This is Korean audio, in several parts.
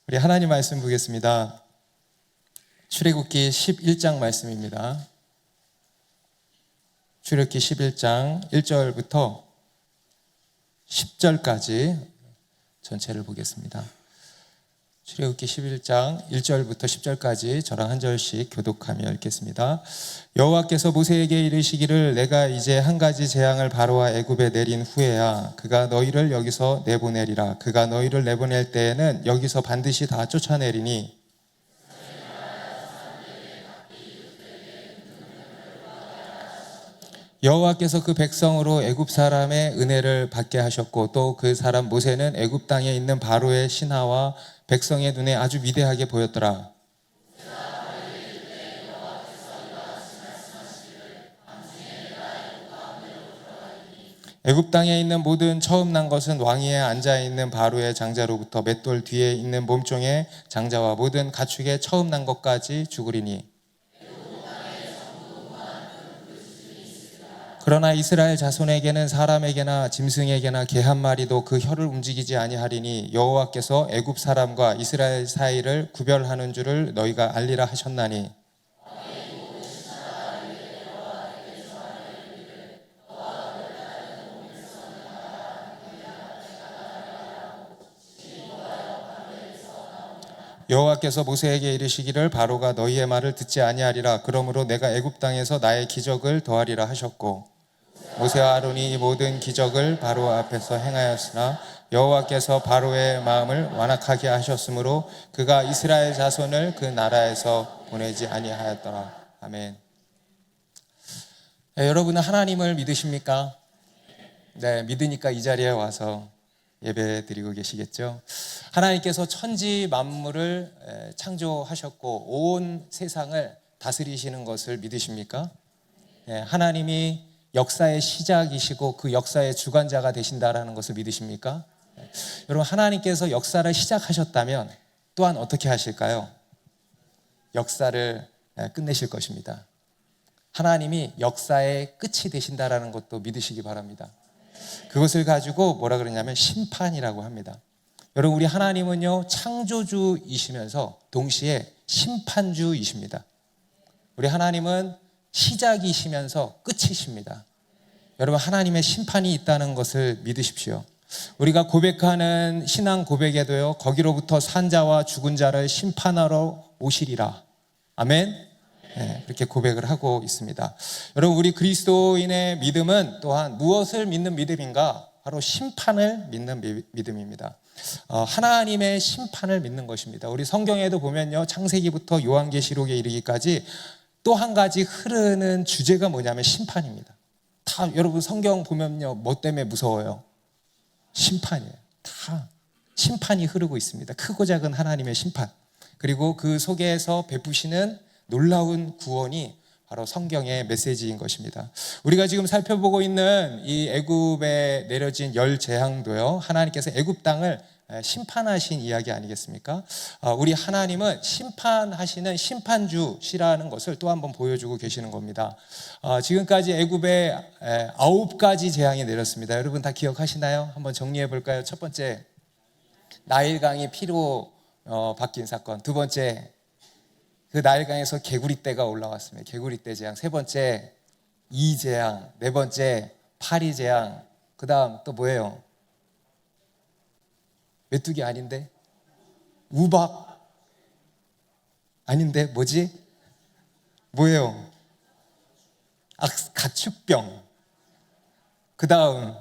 우리 하나님 말씀 보겠습니다. 출애굽기 11장 말씀입니다. 출애굽기 11장 1절부터 10절까지 전체를 보겠습니다. 출애굽기 11장 1절부터 10절까지 저랑 한 절씩 교독하며 읽겠습니다. 여호와께서 모세에게 이르시기를 내가 이제 한 가지 재앙을 바로와 애굽에 내린 후에야 그가 너희를 여기서 내보내리라. 그가 너희를 내보낼 때에는 여기서 반드시 다 쫓아내리니 여호와께서 그 백성으로 애굽 사람의 은혜를 받게 하셨고 또 그 사람 모세는 애굽 땅에 있는 바로의 신하와 백성의 눈에 아주 위대하게 보였더라. 애굽 땅에 있는 모든 처음 난 것은 왕위에 앉아있는 바로의 장자로부터 맷돌 뒤에 있는 몸종의 장자와 모든 가축의 처음 난 것까지 죽으리니 그러나 이스라엘 자손에게는 사람에게나 짐승에게나 개 한 마리도 그 혀를 움직이지 아니하리니 여호와께서 애굽 사람과 이스라엘 사이를 구별하는 줄을 너희가 알리라 하셨나니 여호와께서 모세에게 이르시기를 바로가 너희의 말을 듣지 아니하리라. 그러므로 내가 애굽 땅에서 나의 기적을 더하리라 하셨고 모세와 아론이 이 모든 기적을 바로 앞에서 행하였으나 여호와께서 바로의 마음을 완악하게 하셨으므로 그가 이스라엘 자손을 그 나라에서 보내지 아니하였더라. 아멘. 네, 여러분은 하나님을 믿으십니까? 네, 믿으니까 이 자리에 와서 예배 드리고 계시겠죠. 하나님께서 천지 만물을 창조하셨고 온 세상을 다스리시는 것을 믿으십니까? 네, 하나님이 역사의 시작이시고 그 역사의 주관자가 되신다라는 것을 믿으십니까? 네. 여러분, 하나님께서 역사를 시작하셨다면 또한 어떻게 하실까요? 역사를 끝내실 것입니다. 하나님이 역사의 끝이 되신다라는 것도 믿으시기 바랍니다. 그것을 가지고 뭐라 그러냐면 심판이라고 합니다. 여러분, 우리 하나님은요 창조주이시면서 동시에 심판주이십니다. 우리 하나님은 시작이시면서 끝이십니다. 여러분, 하나님의 심판이 있다는 것을 믿으십시오. 우리가 고백하는 신앙 고백에도요 거기로부터 산 자와 죽은 자를 심판하러 오시리라. 아멘. 네, 그렇게 고백을 하고 있습니다. 여러분, 우리 그리스도인의 믿음은 또한 무엇을 믿는 믿음인가? 바로 심판을 믿는 믿음입니다. 하나님의 심판을 믿는 것입니다. 우리 성경에도 보면요 창세기부터 요한계시록에 이르기까지 또 한 가지 흐르는 주제가 뭐냐면 심판입니다. 다 여러분 성경 보면요 뭐 때문에 무서워요? 심판이에요. 다 심판이 흐르고 있습니다. 크고 작은 하나님의 심판, 그리고 그 속에서 베푸시는 놀라운 구원이 바로 성경의 메시지인 것입니다. 우리가 지금 살펴보고 있는 이 애굽에 내려진 열 재앙도요 하나님께서 애굽 땅을 심판하신 이야기 아니겠습니까? 우리 하나님은 심판하시는 심판주시라는 것을 또 한번 보여주고 계시는 겁니다. 지금까지 애굽에 9가지 재앙이 내렸습니다. 여러분 다 기억하시나요? 한번 정리해 볼까요? 첫 번째, 나일강이 피로 바뀐 사건. 두 번째, 그 나일강에서 개구리떼가 올라왔습니다. 개구리떼 재앙. 세 번째, 이재앙. 네 번째, 파리재앙. 그 다음 또 뭐예요? 메뚜기 아닌데? 우박 아닌데? 뭐지? 뭐예요? 가축병. 그 다음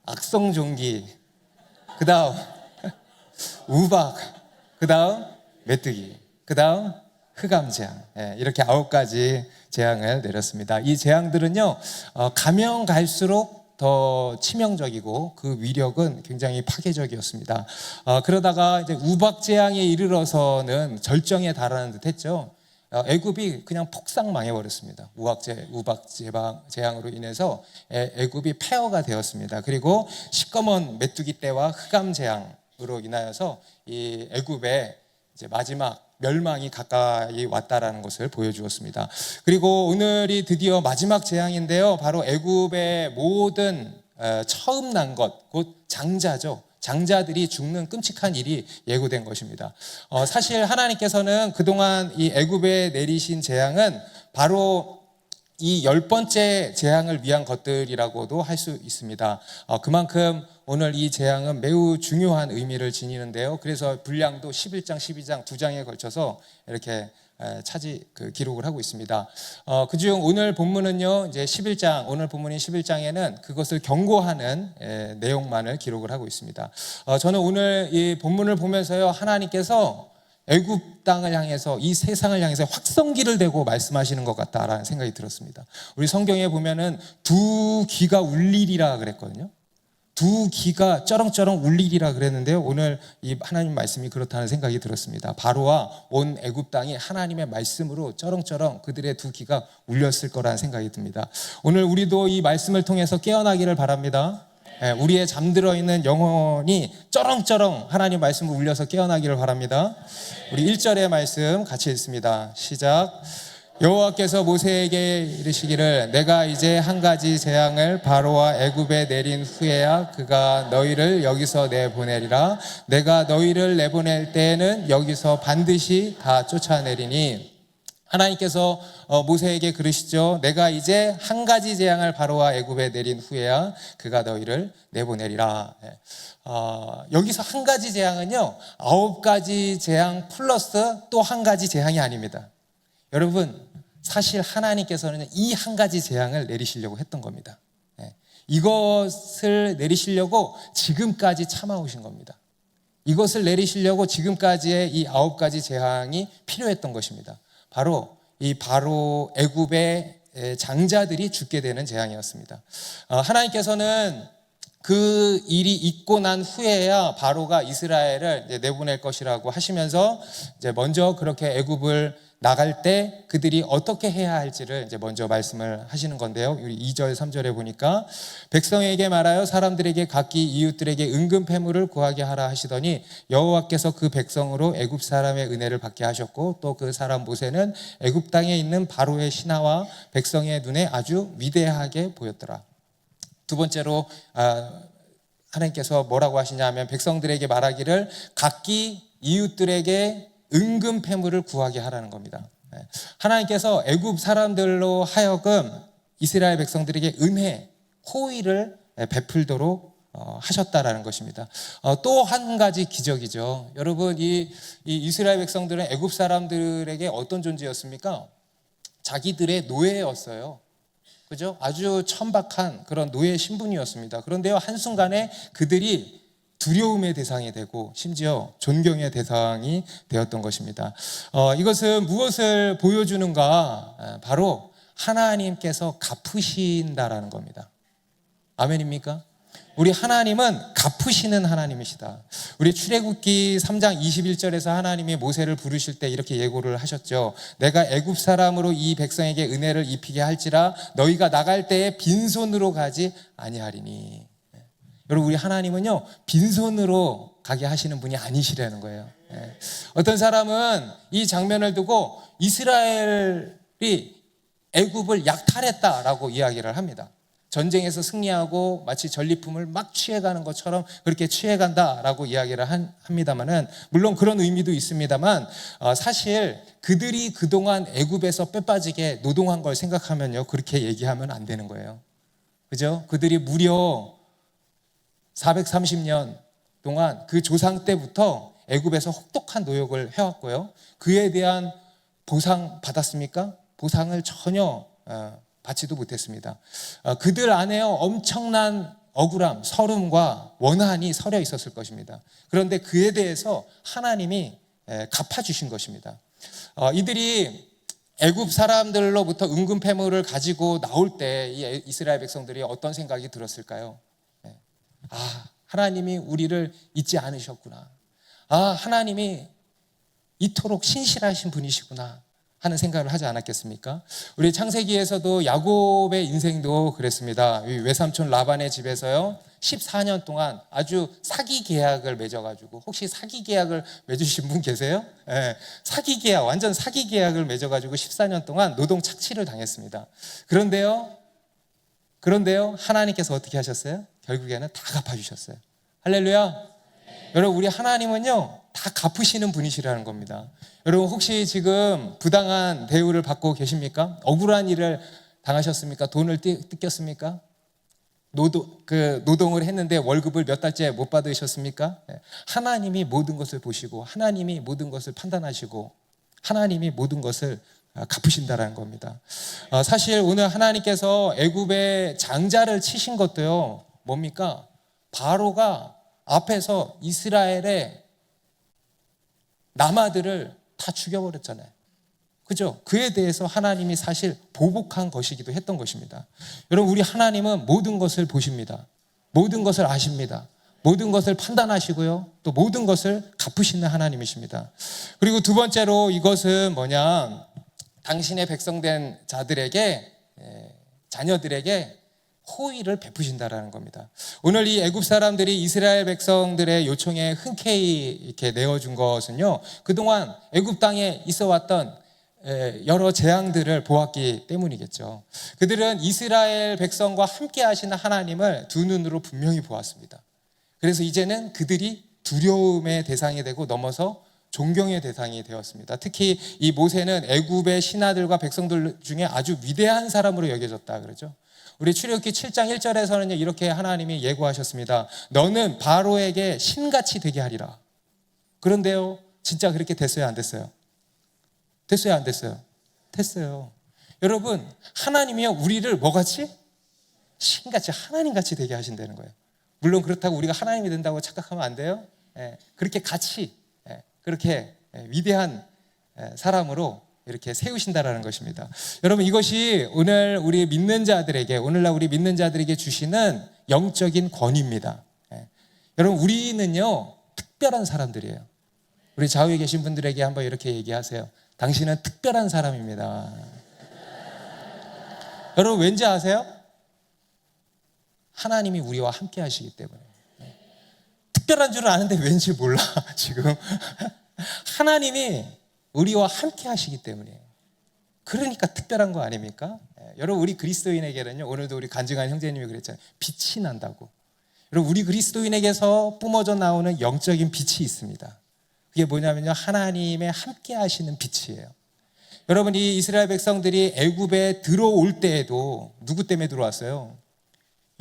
악성종기. 그 다음 우박. 그 다음 메뚜기. 그 다음 흑암재앙. 이렇게 9가지 재앙을 내렸습니다. 이 재앙들은요 가면 갈수록 더 치명적이고 그 위력은 굉장히 파괴적이었습니다. 그러다가 이제 우박재앙에 이르러서는 절정에 달하는 듯 했죠. 애굽이 그냥 폭삭 망해버렸습니다. 우박재앙으로 인해서 애굽이 폐허가 되었습니다. 그리고 시꺼먼 메뚜기 떼와 흑암재앙으로 인하여서 이 애굽의 이제 마지막 멸망이 가까이 왔다라는 것을 보여주었습니다. 그리고 오늘이 드디어 마지막 재앙인데요, 바로 애굽의 모든 처음 난 것, 곧 장자죠. 장자들이 죽는 끔찍한 일이 예고된 것입니다. 사실 하나님께서는 그동안 이 애굽에 내리신 재앙은 바로 이 10번째 재앙을 위한 것들이라고도 할 수 있습니다. 그만큼 오늘 이 재앙은 매우 중요한 의미를 지니는데요. 그래서 분량도 11장, 12장 두 장에 걸쳐서 이렇게 기록을 하고 있습니다. 그중 오늘 본문은요, 이제 11장, 오늘 본문인 11장에는 그것을 경고하는 내용만을 기록을 하고 있습니다. 저는 오늘 이 본문을 보면서요, 하나님께서 애굽 땅을 향해서, 이 세상을 향해서 확성기를 대고 말씀하시는 것 같다라는 생각이 들었습니다. 우리 성경에 보면은 두 귀가 울리리라 그랬거든요. 두 귀가 쩌렁쩌렁 울리리라 그랬는데요, 오늘 이 하나님 말씀이 그렇다는 생각이 들었습니다. 바로와 온 애굽 땅이 하나님의 말씀으로 쩌렁쩌렁 그들의 두 귀가 울렸을 거라는 생각이 듭니다. 오늘 우리도 이 말씀을 통해서 깨어나기를 바랍니다. 우리의 잠들어 있는 영혼이 쩌렁쩌렁 하나님 말씀을 울려서 깨어나기를 바랍니다. 우리 1절의 말씀 같이 읽습니다. 시작. 여호와께서 모세에게 이르시기를 내가 이제 한 가지 재앙을 바로와 애굽에 내린 후에야 그가 너희를 여기서 내보내리라. 내가 너희를 내보낼 때에는 여기서 반드시 다 쫓아내리니. 하나님께서 모세에게 그러시죠. 내가 이제 한 가지 재앙을 바로와 애굽에 내린 후에야 그가 너희를 내보내리라. 여기서 한 가지 재앙은요, 9가지 재앙 플러스 또 한 가지 재앙이 아닙니다. 여러분, 사실 하나님께서는 이 한 가지 재앙을 내리시려고 했던 겁니다. 이것을 내리시려고 지금까지 참아오신 겁니다. 이것을 내리시려고 지금까지의 이 9가지 재앙이 필요했던 것입니다. 바로 애굽의 장자들이 죽게 되는 재앙이었습니다. 하나님께서는 그 일이 있고 난 후에야 바로가 이스라엘을 내보낼 것이라고 하시면서 이제 먼저 그렇게 애굽을 나갈 때 그들이 어떻게 해야 할지를 이제 먼저 말씀을 하시는 건데요. 2절, 3절에 보니까 백성에게 말하여 사람들에게 각기 이웃들에게 은금 패물을 구하게 하라 하시더니 여호와께서 그 백성으로 애굽 사람의 은혜를 받게 하셨고 또 그 사람 모세는 애굽 땅에 있는 바로의 신하와 백성의 눈에 아주 위대하게 보였더라. 두 번째로 하나님께서 뭐라고 하시냐면 백성들에게 말하기를 각기 이웃들에게 은금 패물을 구하게 하라는 겁니다. 하나님께서 애굽 사람들로 하여금 이스라엘 백성들에게 은혜, 호의를 베풀도록 하셨다라는 것입니다. 또 한 가지 기적이죠. 여러분, 이 이스라엘 백성들은 애굽 사람들에게 어떤 존재였습니까? 자기들의 노예였어요. 그죠? 아주 천박한 그런 노예 신분이었습니다. 그런데요, 한순간에 그들이 두려움의 대상이 되고 심지어 존경의 대상이 되었던 것입니다. 이것은 무엇을 보여주는가? 바로 하나님께서 갚으신다라는 겁니다. 아멘입니까? 우리 하나님은 갚으시는 하나님이시다. 우리 출애굽기 3장 21절에서 하나님이 모세를 부르실 때 이렇게 예고를 하셨죠. 내가 애굽 사람으로 이 백성에게 은혜를 입히게 할지라 너희가 나갈 때에 빈손으로 가지 아니하리니. 여러분, 우리 하나님은요, 빈손으로 가게 하시는 분이 아니시라는 거예요. 어떤 사람은 이 장면을 두고 이스라엘이 애굽을 약탈했다라고 이야기를 합니다. 전쟁에서 승리하고 마치 전리품을 막 취해가는 것처럼 그렇게 취해간다라고 이야기를 합니다만은, 물론 그런 의미도 있습니다만, 사실 그들이 그동안 애굽에서 빼빠지게 노동한 걸 생각하면요, 그렇게 얘기하면 안 되는 거예요. 그죠? 그들이 무려 430년 동안 그 조상 때부터 애굽에서 혹독한 노역을 해왔고요. 그에 대한 보상 받았습니까? 보상을 전혀 받지도 못했습니다. 그들 안에요, 엄청난 억울함, 서름과 원한이 서려 있었을 것입니다. 그런데 그에 대해서 하나님이 갚아주신 것입니다. 이들이 애굽 사람들로부터 은금 패물을 가지고 나올 때 이 이스라엘 백성들이 어떤 생각이 들었을까요? 하나님이 우리를 잊지 않으셨구나. 하나님이 이토록 신실하신 분이시구나 하는 생각을 하지 않았겠습니까? 우리 창세기에서도 야곱의 인생도 그랬습니다. 외삼촌 라반의 집에서요, 14년 동안 아주 사기 계약을 맺어가지고, 혹시 사기 계약을 맺으신 분 계세요? 사기 계약, 완전 사기 계약을 맺어가지고 14년 동안 노동 착취를 당했습니다. 그런데요, 그런데요, 하나님께서 어떻게 하셨어요? 결국에는 다 갚아주셨어요. 할렐루야. 여러분, 우리 하나님은요, 다 갚으시는 분이시라는 겁니다. 여러분, 혹시 지금 부당한 대우를 받고 계십니까? 억울한 일을 당하셨습니까? 돈을 뜯겼습니까? 노동을 했는데 월급을 몇 달째 못 받으셨습니까? 하나님이 모든 것을 보시고, 하나님이 모든 것을 판단하시고, 하나님이 모든 것을 갚으신다라는 겁니다. 사실 오늘 하나님께서 애굽의 장자를 치신 것도요, 뭡니까? 바로가 앞에서 이스라엘의 남아들을 다 죽여버렸잖아요. 그죠? 그에 대해서 하나님이 사실 보복한 것이기도 했던 것입니다. 여러분, 우리 하나님은 모든 것을 보십니다. 모든 것을 아십니다. 모든 것을 판단하시고요, 또 모든 것을 갚으시는 하나님이십니다. 그리고 두 번째로 이것은 뭐냐, 당신의 백성된 자들에게, 자녀들에게 호의를 베푸신다라는 겁니다. 오늘 이 애굽 사람들이 이스라엘 백성들의 요청에 흔쾌히 이렇게 내어준 것은요, 그동안 애굽 땅에 있어왔던 여러 재앙들을 보았기 때문이겠죠. 그들은 이스라엘 백성과 함께 하시는 하나님을 두 눈으로 분명히 보았습니다. 그래서 이제는 그들이 두려움의 대상이 되고 넘어서 존경의 대상이 되었습니다. 특히 이 모세는 애굽의 신하들과 백성들 중에 아주 위대한 사람으로 여겨졌다 그러죠. 우리 출애굽기 7장 1절에서는 이렇게 하나님이 예고하셨습니다. 너는 바로에게 신같이 되게 하리라. 그런데요, 진짜 그렇게 됐어요, 안 됐어요? 됐어요, 안 됐어요? 됐어요. 여러분, 하나님이요, 우리를 뭐같이? 신같이, 하나님같이 되게 하신다는 거예요. 물론 그렇다고 우리가 하나님이 된다고 착각하면 안 돼요. 그렇게 같이, 그렇게 위대한 사람으로 이렇게 세우신다라는 것입니다. 여러분, 이것이 오늘날 우리 믿는 자들에게 주시는 영적인 권위입니다. 여러분, 우리는요, 특별한 사람들이에요. 우리 좌우에 계신 분들에게 한번 이렇게 얘기하세요. 당신은 특별한 사람입니다. 여러분, 왠지 아세요? 하나님이 우리와 함께 하시기 때문에. 특별한 줄은 아는데 왠지 몰라, 지금. 하나님이 우리와 함께 하시기 때문에. 그러니까 특별한 거 아닙니까? 여러분, 우리 그리스도인에게는요, 오늘도 우리 간증한 형제님이 그랬잖아요. 빛이 난다고. 여러분, 우리 그리스도인에게서 뿜어져 나오는 영적인 빛이 있습니다. 그게 뭐냐면요, 하나님의 함께 하시는 빛이에요. 여러분, 이 이스라엘 백성들이 애굽에 들어올 때에도 누구 때문에 들어왔어요?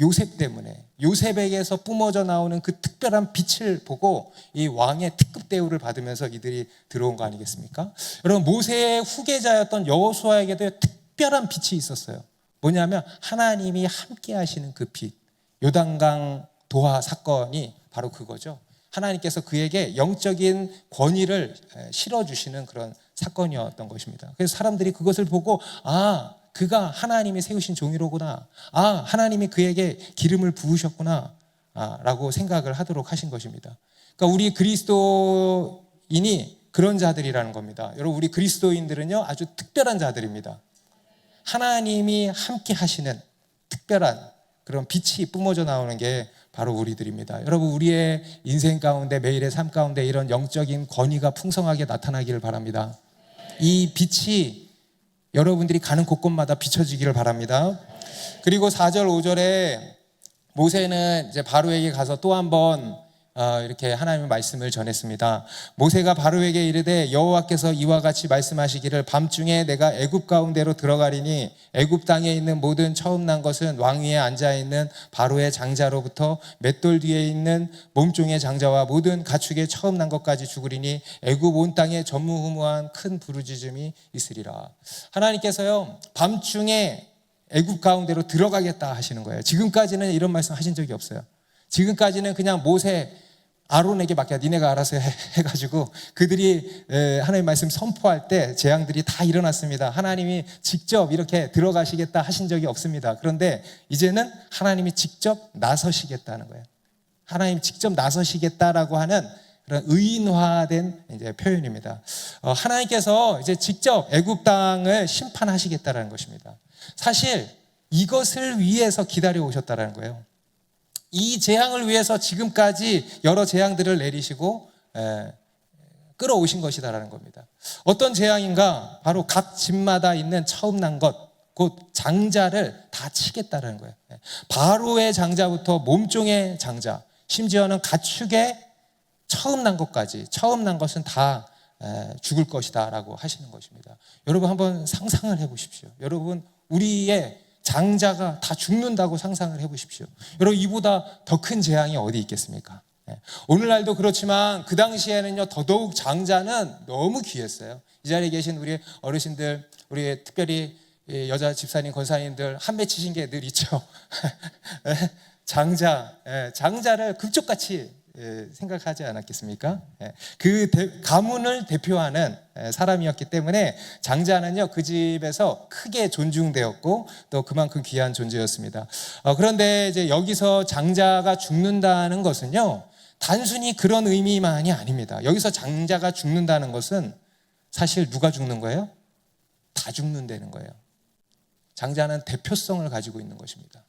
요셉 때문에. 요셉에게서 뿜어져 나오는 그 특별한 빛을 보고 이 왕의 특급 대우를 받으면서 이들이 들어온 거 아니겠습니까? 여러분, 모세의 후계자였던 여호수아에게도 특별한 빛이 있었어요. 뭐냐면 하나님이 함께 하시는 그 빛. 요단강 도하 사건이 바로 그거죠. 하나님께서 그에게 영적인 권위를 실어주시는 그런 사건이었던 것입니다. 그래서 사람들이 그것을 보고, 그가 하나님이 세우신 종이로구나. 하나님이 그에게 기름을 부으셨구나. 라고 생각을 하도록 하신 것입니다. 그러니까 우리 그리스도인이 그런 자들이라는 겁니다. 여러분, 우리 그리스도인들은요, 아주 특별한 자들입니다. 하나님이 함께 하시는 특별한 그런 빛이 뿜어져 나오는 게 바로 우리들입니다. 여러분, 우리의 인생 가운데, 매일의 삶 가운데 이런 영적인 권위가 풍성하게 나타나기를 바랍니다. 이 빛이 여러분들이 가는 곳곳마다 비춰지기를 바랍니다. 그리고 4절 5절에 모세는 이제 바로에게 가서 또 한번 이렇게 하나님의 말씀을 전했습니다. 모세가 바로에게 이르되 여호와께서 이와 같이 말씀하시기를 밤중에 내가 애굽 가운데로 들어가리니 애굽 땅에 있는 모든 처음 난 것은 왕 위에 앉아 있는 바로의 장자로부터 맷돌 뒤에 있는 몸종의 장자와 모든 가축의 처음 난 것까지 죽으리니 애굽 온 땅에 전무후무한 큰 부르짖음이 있으리라. 하나님께서요, 밤중에 애굽 가운데로 들어가겠다 하시는 거예요. 지금까지는 이런 말씀 하신 적이 없어요. 지금까지는 그냥 모세, 아론에게 맡겨, 니네가 알아서 해가지고 그들이 하나님의 말씀 선포할 때 재앙들이 다 일어났습니다. 하나님이 직접 이렇게 들어가시겠다 하신 적이 없습니다. 그런데 이제는 하나님이 직접 나서시겠다는 거예요. 하나님이 직접 나서시겠다라고 하는 그런 의인화된 이제 표현입니다. 하나님께서 이제 직접 애굽 땅을 심판하시겠다라는 것입니다. 사실 이것을 위해서 기다려 오셨다라는 거예요. 이 재앙을 위해서 지금까지 여러 재앙들을 내리시고 끌어오신 것이다라는 겁니다. 어떤 재앙인가? 바로 각 집마다 있는 처음 난 것, 곧 장자를 다 치겠다라는 거예요. 바로의 장자부터 몸종의 장자, 심지어는 가축의 처음 난 것까지, 처음 난 것은 다 죽을 것이다 라고 하시는 것입니다. 여러분 한번 상상을 해보십시오. 여러분 우리의 장자가 다 죽는다고 상상을 해보십시오. 여러분 이보다 더 큰 재앙이 어디 있겠습니까? 오늘날도 그렇지만 그 당시에는요 더더욱 장자는 너무 귀했어요. 이 자리에 계신 우리 어르신들, 우리 특별히 여자 집사님, 권사님들 한 맺히신 게 늘 있죠. 장자를 금쪽같이 생각하지 않았겠습니까? 그 가문을 대표하는 사람이었기 때문에 장자는요 그 집에서 크게 존중되었고 또 그만큼 귀한 존재였습니다. 그런데 이제 여기서 장자가 죽는다는 것은요 단순히 그런 의미만이 아닙니다. 여기서 장자가 죽는다는 것은 사실 누가 죽는 거예요? 다 죽는다는 거예요. 장자는 대표성을 가지고 있는 것입니다.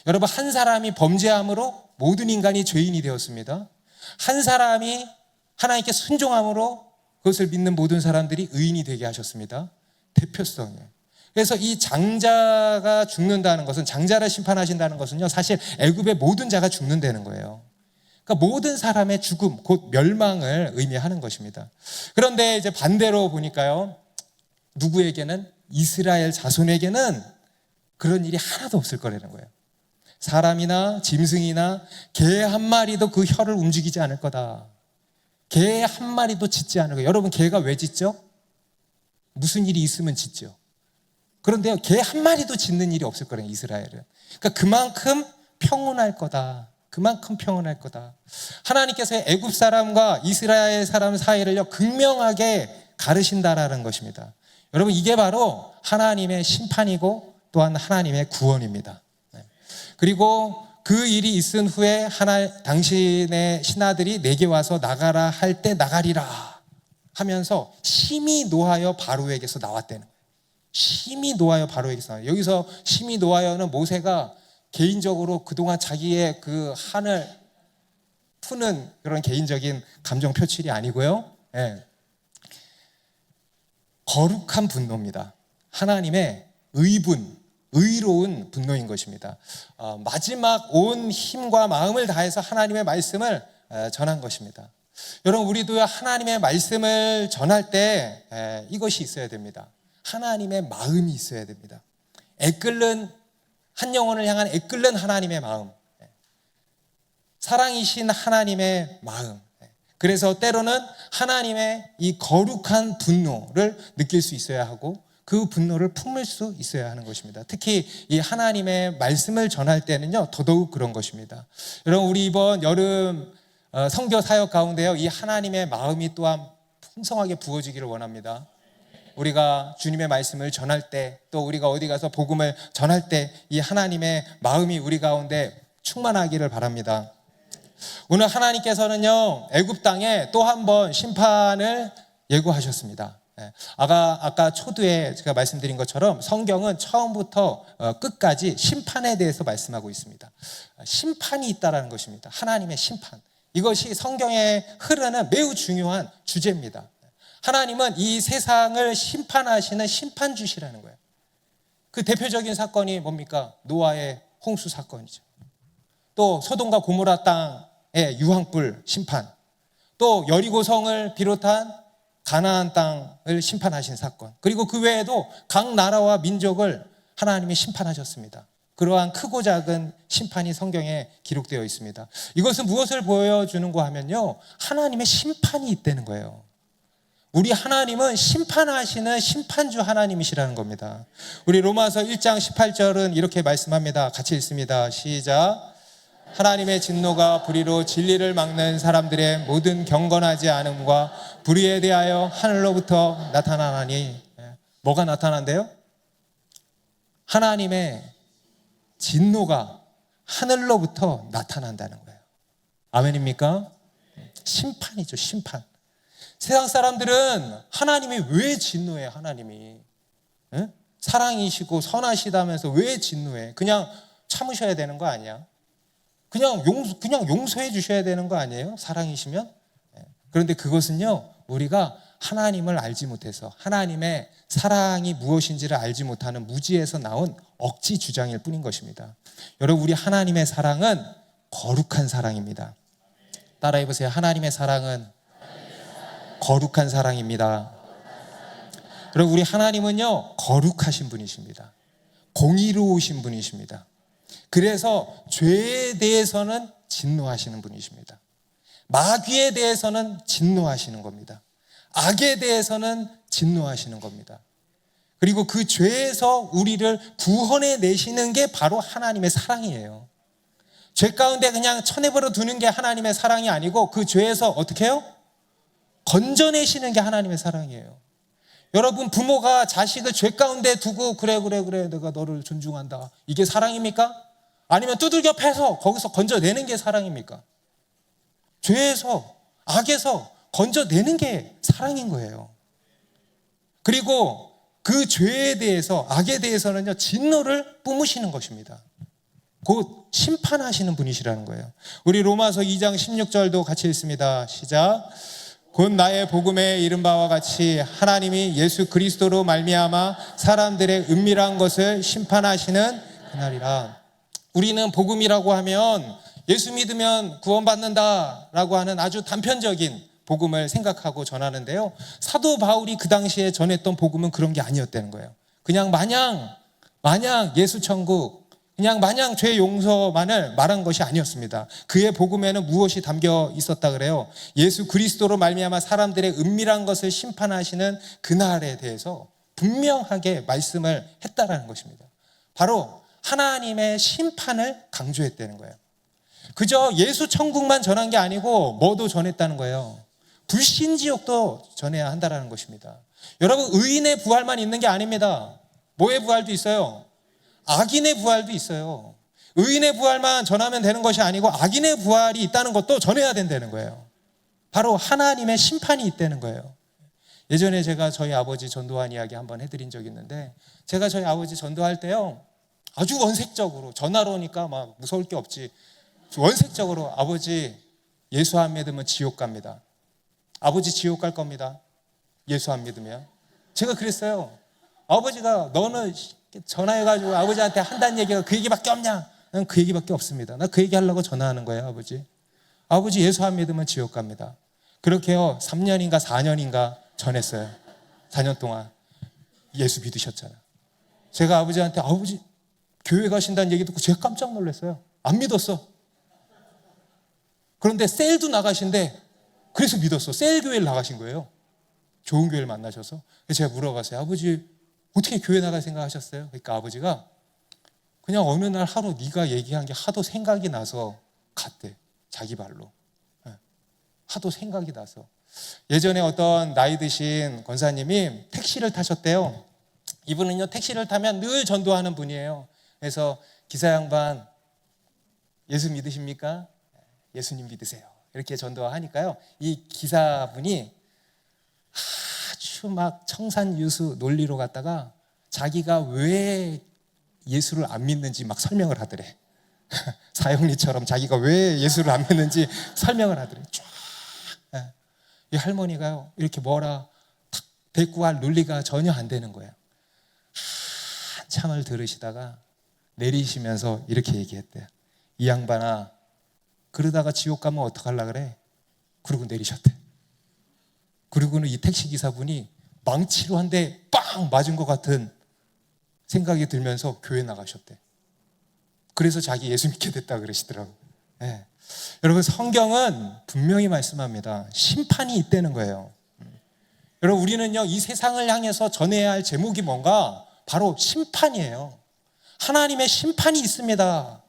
여러분 한 사람이 범죄함으로 모든 인간이 죄인이 되었습니다. 한 사람이 하나님께 순종함으로 그것을 믿는 모든 사람들이 의인이 되게 하셨습니다. 대표성이에요. 그래서 이 장자가 죽는다는 것은, 장자를 심판하신다는 것은요 사실 애굽의 모든 자가 죽는다는 거예요. 그러니까 모든 사람의 죽음, 곧 멸망을 의미하는 것입니다. 그런데 이제 반대로 보니까요 누구에게는, 이스라엘 자손에게는 그런 일이 하나도 없을 거라는 거예요. 사람이나 짐승이나 개 한 마리도 그 혀를 움직이지 않을 거다. 개 한 마리도 짖지 않을 거예요. 여러분 개가 왜 짖죠? 무슨 일이 있으면 짖죠. 그런데요 개 한 마리도 짖는 일이 없을 거예요 이스라엘은. 그러니까 그만큼 평온할 거다. 그만큼 평온할 거다. 하나님께서 애굽 사람과 이스라엘 사람 사이를요 극명하게 가르신다라는 것입니다. 여러분 이게 바로 하나님의 심판이고 또한 하나님의 구원입니다. 그리고 그 일이 있은 후에 당신의 신하들이 내게 와서 나가라 할 때 나가리라 하면서 심히 노하여 바로에게서 나왔다는 거예요. 심히 노하여 바로에게서 나왔어요. 여기서 심히 노하여는 모세가 개인적으로 그동안 자기의 그 한을 푸는 그런 개인적인 감정 표출이 아니고요. 거룩한 분노입니다. 하나님의 의로운 분노인 것입니다. 마지막 온 힘과 마음을 다해서 하나님의 말씀을 전한 것입니다. 여러분 우리도 하나님의 말씀을 전할 때 이것이 있어야 됩니다. 하나님의 마음이 있어야 됩니다. 한 영혼을 향한 애끓는 하나님의 마음, 사랑이신 하나님의 마음. 그래서 때로는 하나님의 이 거룩한 분노를 느낄 수 있어야 하고 그 분노를 품을 수 있어야 하는 것입니다. 특히 이 하나님의 말씀을 전할 때는요 더더욱 그런 것입니다. 여러분 우리 이번 여름 선교 사역 가운데요 이 하나님의 마음이 또한 풍성하게 부어지기를 원합니다. 우리가 주님의 말씀을 전할 때, 또 우리가 어디 가서 복음을 전할 때 이 하나님의 마음이 우리 가운데 충만하기를 바랍니다. 오늘 하나님께서는요 애굽 땅에 또 한 번 심판을 예고하셨습니다. 아까 초두에 제가 말씀드린 것처럼 성경은 처음부터 끝까지 심판에 대해서 말씀하고 있습니다. 심판이 있다라는 것입니다. 하나님의 심판. 이것이 성경에 흐르는 매우 중요한 주제입니다. 하나님은 이 세상을 심판하시는 심판주시라는 거예요. 그 대표적인 사건이 뭡니까? 노아의 홍수 사건이죠. 또 소돔과 고모라 땅의 유황불 심판, 또 여리고성을 비롯한 가나안 땅을 심판하신 사건, 그리고 그 외에도 각 나라와 민족을 하나님이 심판하셨습니다. 그러한 크고 작은 심판이 성경에 기록되어 있습니다. 이것은 무엇을 보여주는가 하면요 하나님의 심판이 있다는 거예요. 우리 하나님은 심판하시는 심판주 하나님이시라는 겁니다. 우리 로마서 1장 18절은 이렇게 말씀합니다. 같이 읽습니다. 시작. 하나님의 진노가 불의로 진리를 막는 사람들의 모든 경건하지 않음과 불의에 대하여 하늘로부터 나타나나니. 뭐가 나타난대요? 하나님의 진노가 하늘로부터 나타난다는 거예요. 아멘입니까? 심판이죠, 심판. 세상 사람들은 하나님이 왜 진노해? 하나님이 사랑이시고 선하시다면서 왜 진노해? 그냥 참으셔야 되는 거 아니야? 그냥 용서해 주셔야 되는 거 아니에요? 사랑이시면? 그런데 그것은요 우리가 하나님을 알지 못해서 하나님의 사랑이 무엇인지를 알지 못하는 무지에서 나온 억지 주장일 뿐인 것입니다. 여러분, 우리 하나님의 사랑은 거룩한 사랑입니다. 따라해 보세요. 하나님의 사랑은 거룩한 사랑입니다. 여러분, 우리 하나님은요, 거룩하신 분이십니다. 공의로우신 분이십니다. 그래서 죄에 대해서는 진노하시는 분이십니다. 마귀에 대해서는 진노하시는 겁니다. 악에 대해서는 진노하시는 겁니다. 그리고 그 죄에서 우리를 구원해 내시는 게 바로 하나님의 사랑이에요. 죄 가운데 그냥 쳐내버려 두는 게 하나님의 사랑이 아니고 그 죄에서 어떻게 해요? 건져내시는 게 하나님의 사랑이에요. 여러분, 부모가 자식을 죄 가운데 두고 그래 내가 너를 존중한다, 이게 사랑입니까? 아니면 두들겨 패서 거기서 건져내는 게 사랑입니까? 죄에서, 악에서 건져내는 게 사랑인 거예요. 그리고 그 죄에 대해서, 악에 대해서는요, 진노를 뿜으시는 것입니다. 곧 심판하시는 분이시라는 거예요. 우리 로마서 2장 16절도 같이 읽습니다. 시작. 곧 나의 복음에 이른 바와 같이 하나님이 예수 그리스도로 말미암아 사람들의 은밀한 것을 심판하시는 그날이라. 우리는 복음이라고 하면 예수 믿으면 구원받는다라고 하는 아주 단편적인 복음을 생각하고 전하는데요, 사도 바울이 그 당시에 전했던 복음은 그런 게 아니었다는 거예요. 그냥 마냥 예수 천국, 그냥 마냥 죄 용서만을 말한 것이 아니었습니다. 그의 복음에는 무엇이 담겨 있었다 그래요? 예수 그리스도로 말미암아 사람들의 은밀한 것을 심판하시는 그날에 대해서 분명하게 말씀을 했다라는 것입니다. 바로 하나님의 심판을 강조했다는 거예요. 그저 예수 천국만 전한 게 아니고 뭐도 전했다는 거예요. 불신지옥도 전해야 한다는 것입니다. 여러분, 의인의 부활만 있는 게 아닙니다. 뭐의 부활도 있어요? 악인의 부활도 있어요. 의인의 부활만 전하면 되는 것이 아니고 악인의 부활이 있다는 것도 전해야 된다는 거예요. 바로 하나님의 심판이 있다는 거예요. 예전에 제가 저희 아버지 전도한 이야기 한번 해드린 적이 있는데, 제가 저희 아버지 전도할 때요, 아주 원색적으로, 전화로 오니까 막 무서울 게 없지, 원색적으로 아버지 예수 안 믿으면 지옥 갑니다. 아버지 지옥 갈 겁니다. 예수 안 믿으면. 제가 그랬어요. 아버지가 너는 전화해가지고 아버지한테 한다는 얘기가 그 얘기밖에 없냐? 난 그 얘기밖에 없습니다. 나 그 얘기 하려고 전화하는 거예요. 아버지 예수 안 믿으면 지옥 갑니다. 그렇게요 3년인가 4년인가 전했어요. 4년 동안. 예수 믿으셨잖아. 제가 아버지한테 아버지 교회 가신다는 얘기 듣고 제가 깜짝 놀랐어요. 안 믿었어. 그런데 셀도 나가신데 그래서 믿었어. 셀 교회를 나가신 거예요. 좋은 교회를 만나셔서. 제가 물어봤어요. 아버지 어떻게 교회 나갈 생각하셨어요? 그러니까 아버지가 그냥 어느 날 하루 네가 얘기한 게 하도 생각이 나서 갔대. 자기 발로. 하도 생각이 나서. 예전에 어떤 나이 드신 권사님이 택시를 타셨대요. 이분은요 택시를 타면 늘 전도하는 분이에요. 그래서 기사 양반 예수 믿으십니까? 예수님 믿으세요. 이렇게 전도하니까요, 이 기사분이 아주 막 청산유수 논리로 갔다가 자기가 왜 예수를 안 믿는지 막 설명을 하더래. 사형리처럼 자기가 왜 예수를 안 믿는지 설명을 하더래. 쫙. 이 할머니가요 이렇게 뭐라 탁 대꾸할 논리가 전혀 안 되는 거예요. 한참을 들으시다가 내리시면서 이렇게 얘기했대요. 이 양반아, 그러다가 지옥 가면 어떡하려 그래? 그러고 내리셨대. 그리고는 이 택시기사분이 망치로 한 대 빵 맞은 것 같은 생각이 들면서 교회 나가셨대. 그래서 자기 예수 믿게 됐다 그러시더라고요. 네. 여러분, 성경은 분명히 말씀합니다. 심판이 있다는 거예요. 여러분, 우리는요 이 세상을 향해서 전해야 할 제목이 뭔가? 바로 심판이에요. 하나님의 심판이 있습니다.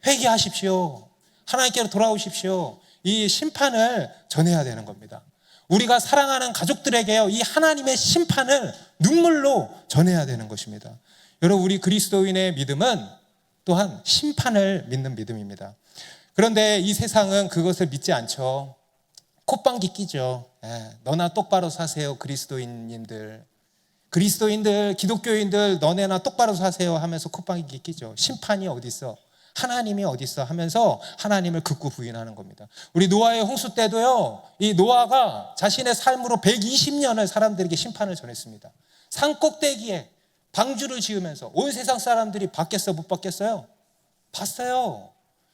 회개하십시오. 하나님께로 돌아오십시오. 이 심판을 전해야 되는 겁니다. 우리가 사랑하는 가족들에게요 이 하나님의 심판을 눈물로 전해야 되는 것입니다. 여러분, 우리 그리스도인의 믿음은 또한 심판을 믿는 믿음입니다. 그런데 이 세상은 그것을 믿지 않죠. 콧방귀 끼죠. 너나 똑바로 사세요. 그리스도인들, 기독교인들 너네나 똑바로 사세요 하면서 콧방귀 끼죠. 심판이 어디 있어? 하나님이 어디 있어 하면서 하나님을 극구 부인하는 겁니다. 우리 노아의 홍수 때도요, 이 노아가 자신의 삶으로 120년을 사람들에게 심판을 전했습니다. 산 꼭대기에 방주를 지으면서 온 세상 사람들이 봤겠어 못 봤겠어요? 봤어요.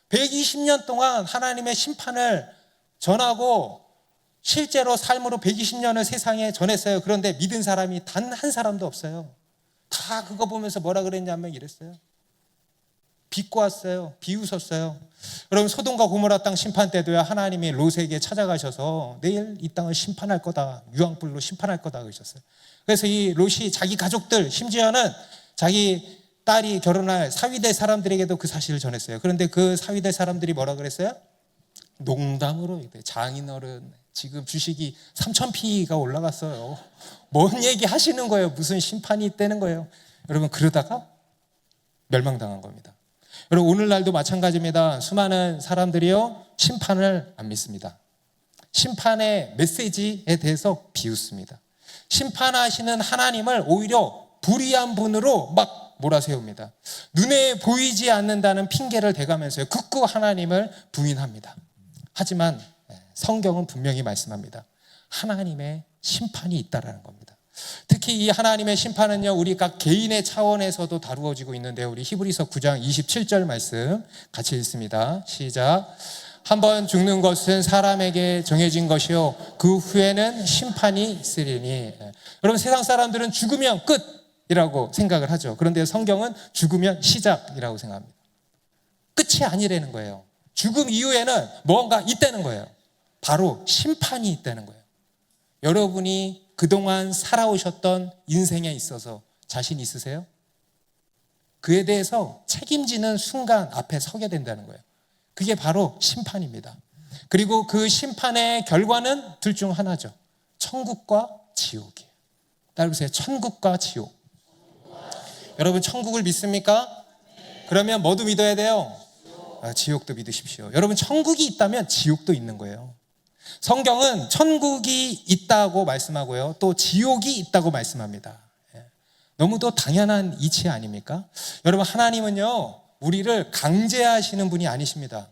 120년 동안 하나님의 심판을 전하고 실제로 삶으로 120년을 세상에 전했어요. 그런데 믿은 사람이 단 한 사람도 없어요. 다 그거 보면서 뭐라 그랬냐면 이랬어요. 비꼬았어요. 비웃었어요. 여러분, 소돔과 고모라 땅 심판 때도요, 하나님이 롯에게 찾아가셔서 내일 이 땅을 심판할 거다, 유황불로 심판할 거다 그러셨어요. 그래서 이 롯이 자기 가족들, 심지어는 자기 딸이 결혼할 사위될 사람들에게도 그 사실을 전했어요. 그런데 그 사위될 사람들이 뭐라 그랬어요? 농담으로, 장인어른 지금 주식이 3,000P가 올라갔어요. 뭔 얘기 하시는 거예요? 무슨 심판이 있다는 거예요? 여러분, 그러다가 멸망당한 겁니다. 여러분, 오늘날도 마찬가지입니다. 수많은 사람들이요, 심판을 안 믿습니다. 심판의 메시지에 대해서 비웃습니다. 심판하시는 하나님을 오히려 불의한 분으로 막 몰아세웁니다. 눈에 보이지 않는다는 핑계를 대가면서요, 극구 하나님을 부인합니다. 하지만 성경은 분명히 말씀합니다. 하나님의 심판이 있다라는 겁니다. 특히 이 하나님의 심판은요, 우리 각 개인의 차원에서도 다루어지고 있는데요, 우리 히브리서 9장 27절 말씀 같이 읽습니다. 시작. 한번 죽는 것은 사람에게 정해진 것이요 그 후에는 심판이 있으리니. 여러분, 세상 사람들은 죽으면 끝이라고 생각을 하죠. 그런데 성경은 죽으면 시작이라고 생각합니다. 끝이 아니라는 거예요. 죽음 이후에는 뭔가 있다는 거예요. 바로 심판이 있다는 거예요. 여러분이 그동안 살아오셨던 인생에 있어서 자신 있으세요? 그에 대해서 책임지는 순간 앞에 서게 된다는 거예요. 그게 바로 심판입니다. 그리고 그 심판의 결과는 둘 중 하나죠. 천국과 지옥이에요. 따라보세요. 천국과 지옥. 여러분, 천국을 믿습니까? 그러면 뭐도 믿어야 돼요? 지옥도 믿으십시오. 여러분, 천국이 있다면 지옥도 있는 거예요. 성경은 천국이 있다고 말씀하고요, 또 지옥이 있다고 말씀합니다. 너무도 당연한 이치 아닙니까? 여러분, 하나님은요, 우리를 강제하시는 분이 아니십니다.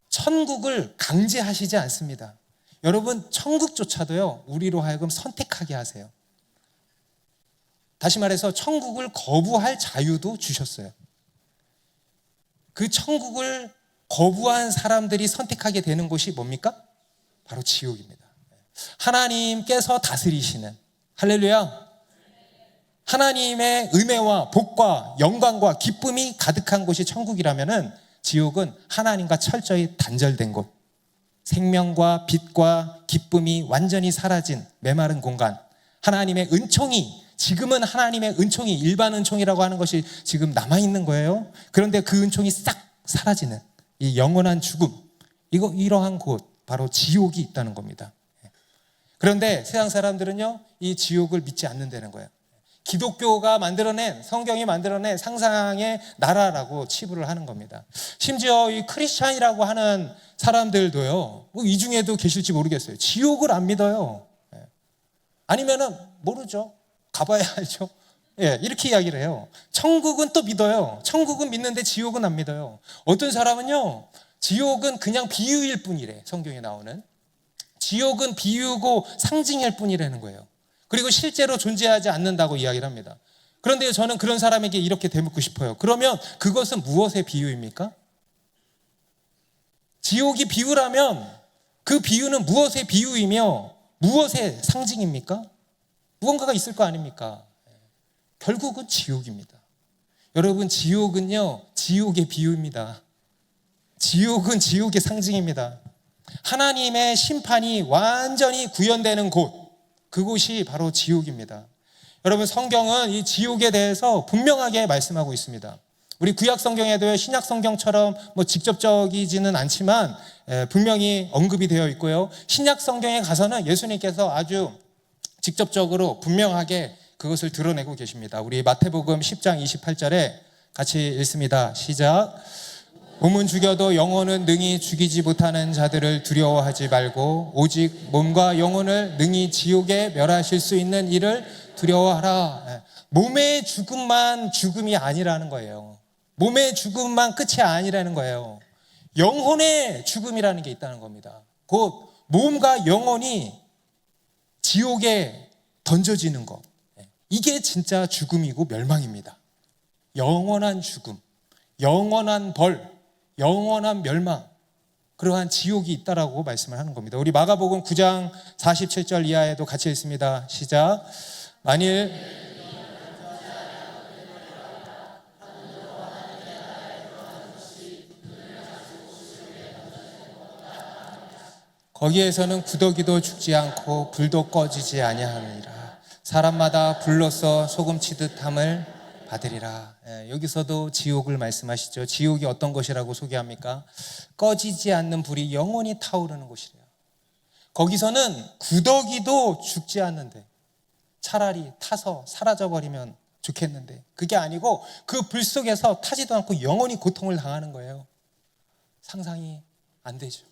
천국을 강제하시지 않습니다. 여러분, 천국조차도요, 우리로 하여금 선택하게 하세요. 다시 말해서 천국을 거부할 자유도 주셨어요. 그 천국을 거부한 사람들이 선택하게 되는 곳이 뭡니까? 바로 지옥입니다. 하나님께서 다스리시는, 할렐루야, 하나님의 은혜와 복과 영광과 기쁨이 가득한 곳이 천국이라면은, 지옥은 하나님과 철저히 단절된 곳, 생명과 빛과 기쁨이 완전히 사라진 메마른 공간, 하나님의 은총이, 지금은 하나님의 은총이, 일반 은총이라고 하는 것이 지금 남아있는 거예요. 그런데 그 은총이 싹 사라지는 이 영원한 죽음, 이러한 곳, 바로 지옥이 있다는 겁니다. 그런데 세상 사람들은요, 이 지옥을 믿지 않는다는 거예요. 기독교가 만들어낸, 성경이 만들어낸 상상의 나라라고 치부를 하는 겁니다. 심지어 이 크리스찬이라고 하는 사람들도요, 이 중에도 계실지 모르겠어요. 지옥을 안 믿어요. 아니면은 모르죠. 가봐야 알죠. 이렇게 이야기를 해요. 천국은 또 믿어요. 천국은 믿는데 지옥은 안 믿어요. 어떤 사람은요, 지옥은 그냥 비유일 뿐이래. 성경에 나오는 지옥은 비유고 상징일 뿐이라는 거예요. 그리고 실제로 존재하지 않는다고 이야기를 합니다. 그런데 저는 그런 사람에게 이렇게 대묻고 싶어요. 그러면 그것은 무엇의 비유입니까? 지옥이 비유라면 그 비유는 무엇의 비유이며 무엇의 상징입니까? 무언가가 있을 거 아닙니까? 결국은 지옥입니다. 여러분, 지옥은요, 지옥의 비유입니다. 지옥은 지옥의 상징입니다. 하나님의 심판이 완전히 구현되는 곳, 그곳이 바로 지옥입니다. 여러분, 성경은 이 지옥에 대해서 분명하게 말씀하고 있습니다. 우리 구약 성경에도요, 신약 성경처럼 직접적이지는 않지만 분명히 언급이 되어 있고요, 신약 성경에 가서는 예수님께서 아주 직접적으로 분명하게 그것을 드러내고 계십니다. 우리 마태복음 10장 28절에 같이 읽습니다. 시작. 몸은 죽여도 영혼은 능히 죽이지 못하는 자들을 두려워하지 말고 오직 몸과 영혼을 능히 지옥에 멸하실 수 있는 이를 두려워하라. 몸의 죽음만 죽음이 아니라는 거예요. 몸의 죽음만 끝이 아니라는 거예요. 영혼의 죽음이라는 게 있다는 겁니다. 곧 몸과 영혼이 지옥에 던져지는 것. 이게 진짜 죽음이고 멸망입니다. 영원한 죽음, 영원한 벌, 영원한 멸망, 그러한 지옥이 있다라고 말씀을 하는 겁니다. 우리 마가복음 9장 47절 이하에도 같이 읽습니다. 시작. 만일 거기에서는 구더기도 죽지 않고 불도 꺼지지 아니하느니라. 사람마다 불로써 소금치듯 함을 받으리라. 여기서도 지옥을 말씀하시죠. 지옥이 어떤 것이라고 소개합니까? 꺼지지 않는 불이 영원히 타오르는 곳이래요. 거기서는 구더기도 죽지 않는데 차라리 타서 사라져버리면 좋겠는데 그게 아니고 그 불 속에서 타지도 않고 영원히 고통을 당하는 거예요. 상상이 안 되죠.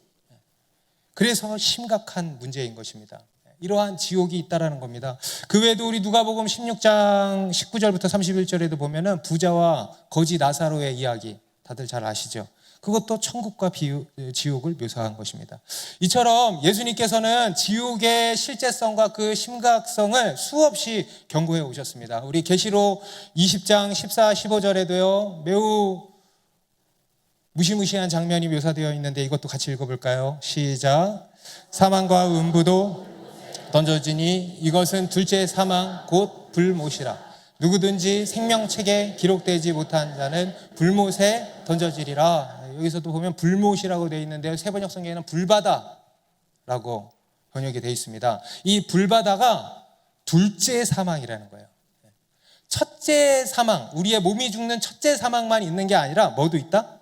그래서 심각한 문제인 것입니다. 이러한 지옥이 있다라는 겁니다. 그 외에도 우리 누가복음 16장 19절부터 31절에도 보면은 부자와 거지 나사로의 이야기 다들 잘 아시죠? 그것도 천국과 지옥을 묘사한 것입니다. 이처럼 예수님께서는 지옥의 실제성과 그 심각성을 수없이 경고해 오셨습니다. 우리 계시록 20장 14, 15절에도요 매우 무시무시한 장면이 묘사되어 있는데 이것도 같이 읽어볼까요? 시작. 사망과 음부도 던져지니 이것은 둘째 사망 곧 불못이라. 누구든지 생명책에 기록되지 못한 자는 불못에 던져지리라. 여기서도 보면 불못이라고 되어 있는데요, 세번역 성경에는 불바다라고 번역이 되어 있습니다. 이 불바다가 둘째 사망이라는 거예요. 첫째 사망, 우리의 몸이 죽는 첫째 사망만 있는 게 아니라 뭐도 있다?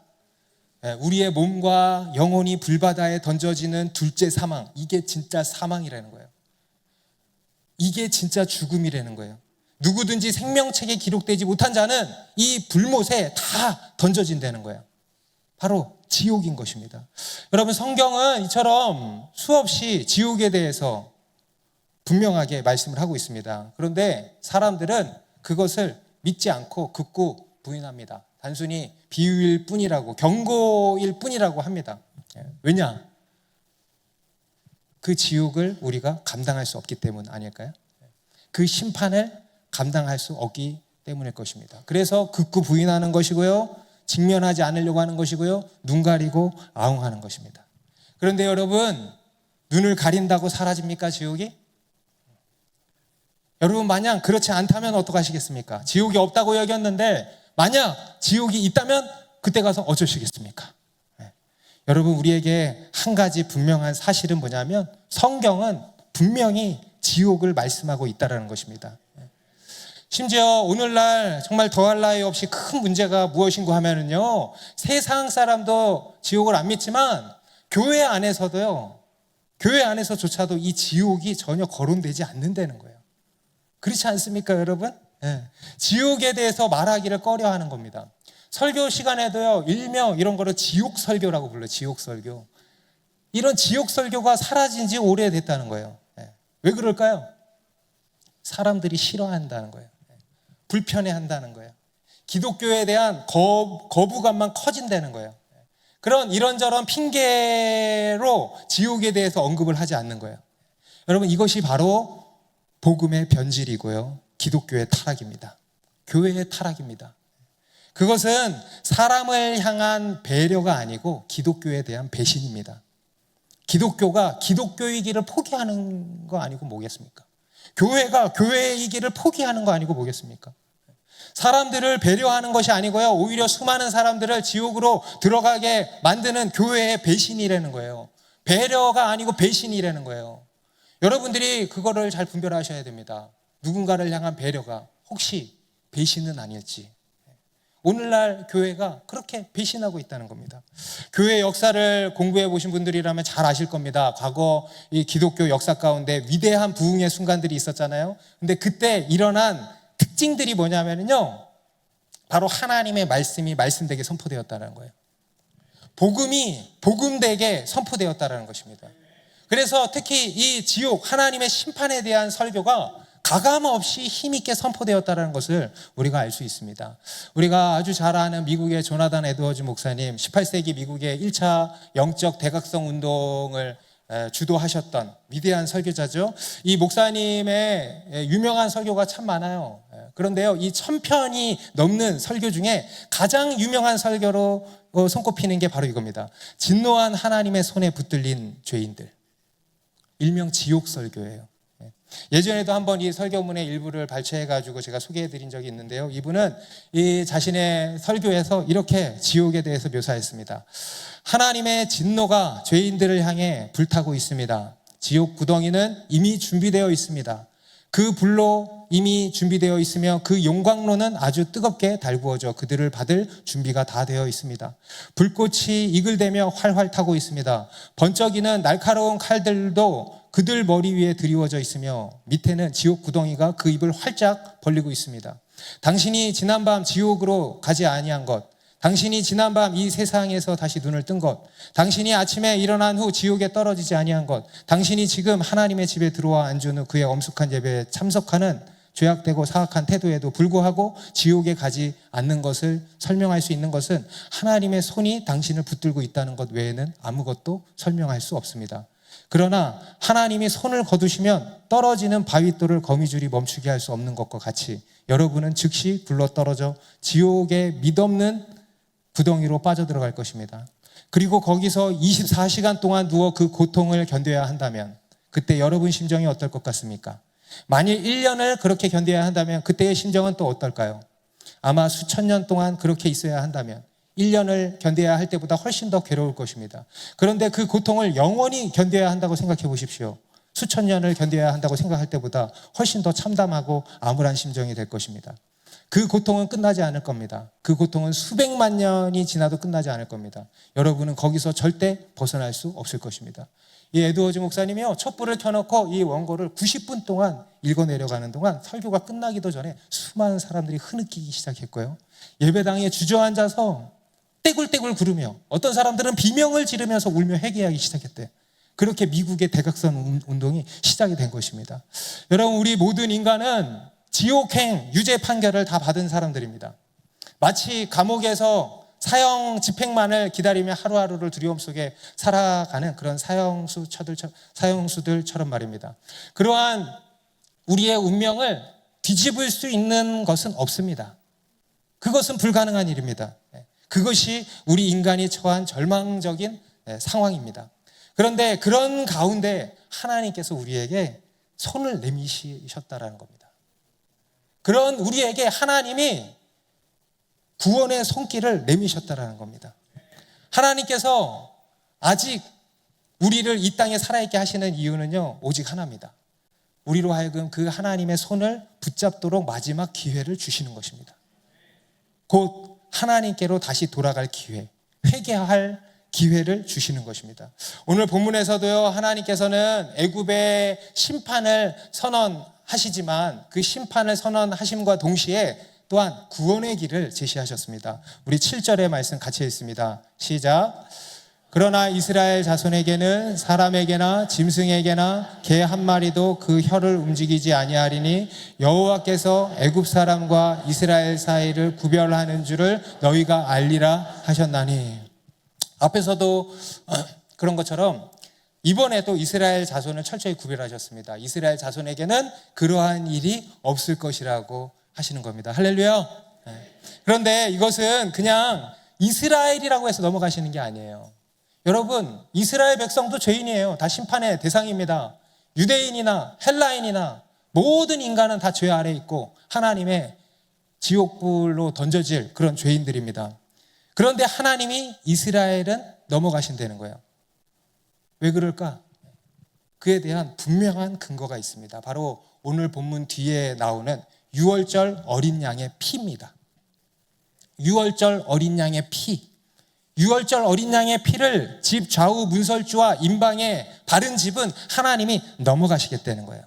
우리의 몸과 영혼이 불바다에 던져지는 둘째 사망, 이게 진짜 사망이라는 거예요. 이게 진짜 죽음이라는 거예요. 누구든지 생명책에 기록되지 못한 자는 이 불못에 다 던져진다는 거예요. 바로 지옥인 것입니다. 여러분, 성경은 이처럼 수없이 지옥에 대해서 분명하게 말씀을 하고 있습니다. 그런데 사람들은 그것을 믿지 않고 극구 부인합니다. 단순히 비유일 뿐이라고, 경고일 뿐이라고 합니다. 왜냐? 그 지옥을 우리가 감당할 수 없기 때문 아닐까요? 그 심판을 감당할 수 없기 때문일 것입니다. 그래서 극구 부인하는 것이고요, 직면하지 않으려고 하는 것이고요, 눈 가리고 아웅하는 것입니다. 그런데 여러분, 눈을 가린다고 사라집니까, 지옥이? 여러분, 만약 그렇지 않다면 어떡하시겠습니까? 지옥이 없다고 여겼는데 만약 지옥이 있다면 그때 가서 어쩌시겠습니까? 여러분, 우리에게 한 가지 분명한 사실은 뭐냐면 성경은 분명히 지옥을 말씀하고 있다는 것입니다. 심지어 오늘날 정말 더할 나위 없이 큰 문제가 무엇인가 하면은요, 세상 사람도 지옥을 안 믿지만 교회 안에서도요, 교회 안에서조차도 이 지옥이 전혀 거론되지 않는다는 거예요. 그렇지 않습니까, 여러분? 지옥에 대해서 말하기를 꺼려하는 겁니다. 설교 시간에도요, 일명 이런 거를 지옥 설교라고 불러요. 지옥 설교. 이런 지옥 설교가 사라진 지 오래됐다는 거예요. 왜 그럴까요? 사람들이 싫어한다는 거예요. 불편해한다는 거예요. 기독교에 대한 거부감만 커진다는 거예요. 그런 이런저런 핑계로 지옥에 대해서 언급을 하지 않는 거예요. 여러분, 이것이 바로 복음의 변질이고요, 기독교의 타락입니다. 교회의 타락입니다. 그것은 사람을 향한 배려가 아니고 기독교에 대한 배신입니다. 기독교가 기독교이기를 포기하는 거 아니고 뭐겠습니까? 교회가 교회이기를 포기하는 거 아니고 뭐겠습니까? 사람들을 배려하는 것이 아니고요, 오히려 수많은 사람들을 지옥으로 들어가게 만드는 교회의 배신이라는 거예요. 배려가 아니고 배신이라는 거예요. 여러분들이 그거를 잘 분별하셔야 됩니다. 누군가를 향한 배려가 혹시 배신은 아닐지. 오늘날 교회가 그렇게 배신하고 있다는 겁니다. 교회 역사를 공부해 보신 분들이라면 잘 아실 겁니다. 과거 이 기독교 역사 가운데 위대한 부흥의 순간들이 있었잖아요. 근데 그때 일어난 특징들이 뭐냐면요, 바로 하나님의 말씀이 말씀되게 선포되었다는 거예요. 복음이 복음되게 선포되었다는 것입니다. 그래서 특히 이 지옥, 하나님의 심판에 대한 설교가 가감없이 힘있게 선포되었다는 것을 우리가 알 수 있습니다. 우리가 아주 잘 아는 미국의 조나단 에드워즈 목사님, 18세기 미국의 1차 영적 대각성 운동을 주도하셨던 위대한 설교자죠. 이 목사님의 유명한 설교가 참 많아요. 그런데요, 이 1000편이 넘는 설교 중에 가장 유명한 설교로 손꼽히는 게 바로 이겁니다. 진노한 하나님의 손에 붙들린 죄인들, 일명 지옥 설교예요. 예전에도 한번 이 설교문의 일부를 발췌해가지고 제가 소개해드린 적이 있는데요. 이분은 이 자신의 설교에서 이렇게 지옥에 대해서 묘사했습니다. 하나님의 진노가 죄인들을 향해 불타고 있습니다. 지옥 구덩이는 이미 준비되어 있습니다. 그 불로 이미 준비되어 있으며 그 용광로는 아주 뜨겁게 달구어져 그들을 받을 준비가 다 되어 있습니다. 불꽃이 이글대며 활활 타고 있습니다. 번쩍이는 날카로운 칼들도 그들 머리 위에 드리워져 있으며 밑에는 지옥 구덩이가 그 입을 활짝 벌리고 있습니다. 당신이 지난밤 지옥으로 가지 아니한 것, 당신이 지난밤 이 세상에서 다시 눈을 뜬 것, 당신이 아침에 일어난 후 지옥에 떨어지지 아니한 것, 당신이 지금 하나님의 집에 들어와 앉은 후 그의 엄숙한 예배에 참석하는 죄악되고 사악한 태도에도 불구하고 지옥에 가지 않는 것을 설명할 수 있는 것은 하나님의 손이 당신을 붙들고 있다는 것 외에는 아무것도 설명할 수 없습니다. 그러나 하나님이 손을 거두시면 떨어지는 바윗돌을 거미줄이 멈추게 할 수 없는 것과 같이 여러분은 즉시 굴러떨어져 지옥의 mid없는 구덩이로 빠져들어갈 것입니다. 그리고 거기서 24시간 동안 누워 그 고통을 견뎌야 한다면 그때 여러분 심정이 어떨 것 같습니까? 만일 1년을 그렇게 견뎌야 한다면 그때의 심정은 또 어떨까요? 아마 수천 년 동안 그렇게 있어야 한다면 1년을 견뎌야 할 때보다 훨씬 더 괴로울 것입니다. 그런데 그 고통을 영원히 견뎌야 한다고 생각해 보십시오. 수천 년을 견뎌야 한다고 생각할 때보다 훨씬 더 참담하고 암울한 심정이 될 것입니다. 그 고통은 끝나지 않을 겁니다. 그 고통은 수백만 년이 지나도 끝나지 않을 겁니다. 여러분은 거기서 절대 벗어날 수 없을 것입니다. 이 에드워즈 목사님이요, 촛불을 켜놓고 이 원고를 90분 동안 읽어내려가는 동안 설교가 끝나기도 전에 수많은 사람들이 흐느끼기 시작했고요. 예배당에 주저앉아서 떼굴떼굴 구르며 어떤 사람들은 비명을 지르면서 울며 회개하기 시작했대. 그렇게 미국의 대각선 운동이 시작이 된 것입니다. 여러분, 우리 모든 인간은 지옥행 유죄 판결을 다 받은 사람들입니다. 마치 감옥에서 사형 집행만을 기다리며 하루하루를 두려움 속에 살아가는 그런 사형수들처럼 말입니다. 그러한 우리의 운명을 뒤집을 수 있는 것은 없습니다. 그것은 불가능한 일입니다. 그것이 우리 인간이 처한 절망적인 상황입니다. 그런데 그런 가운데 하나님께서 우리에게 손을 내미셨다라는 겁니다. 그런 우리에게 하나님이 구원의 손길을 내미셨다라는 겁니다. 하나님께서 아직 우리를 이 땅에 살아있게 하시는 이유는요, 오직 하나입니다. 우리로 하여금 그 하나님의 손을 붙잡도록 마지막 기회를 주시는 것입니다. 곧 하나님께로 다시 돌아갈 기회, 회개할 기회를 주시는 것입니다. 오늘 본문에서도요, 하나님께서는 애굽의 심판을 선언하시지만 그 심판을 선언하심과 동시에 또한 구원의 길을 제시하셨습니다. 우리 7절의 말씀 같이 읽습니다. 시작. 그러나 이스라엘 자손에게는 사람에게나 짐승에게나 개 한 마리도 그 혀를 움직이지 아니하리니 여호와께서 애굽 사람과 이스라엘 사이를 구별하는 줄을 너희가 알리라 하셨나니. 앞에서도 그런 것처럼 이번에도 이스라엘 자손을 철저히 구별하셨습니다. 이스라엘 자손에게는 그러한 일이 없을 것이라고 하시는 겁니다. 할렐루야. 그런데 이것은 그냥 이스라엘이라고 해서 넘어가시는 게 아니에요. 여러분, 이스라엘 백성도 죄인이에요. 다 심판의 대상입니다. 유대인이나 헬라인이나 모든 인간은 다 죄 아래 있고 하나님의 지옥불로 던져질 그런 죄인들입니다. 그런데 하나님이 이스라엘은 넘어가신다는 거예요. 왜 그럴까? 그에 대한 분명한 근거가 있습니다. 바로 오늘 본문 뒤에 나오는 유월절 어린 양의 피입니다. 유월절 어린 양의 피. 유월절 어린 양의 피를 집 좌우 문설주와 임방에 바른 집은 하나님이 넘어가시겠다는 거예요.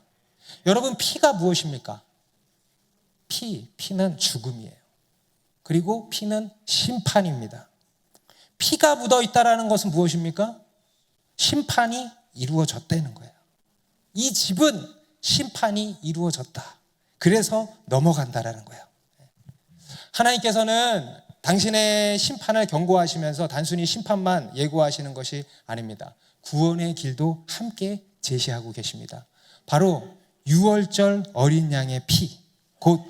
여러분, 피가 무엇입니까? 피는 죽음이에요. 그리고 피는 심판입니다. 피가 묻어 있다라는 것은 무엇입니까? 심판이 이루어졌다는 거예요. 이 집은 심판이 이루어졌다. 그래서 넘어간다라는 거예요. 하나님께서는 당신의 심판을 경고하시면서 단순히 심판만 예고하시는 것이 아닙니다. 구원의 길도 함께 제시하고 계십니다. 바로 유월절 어린 양의 피, 곧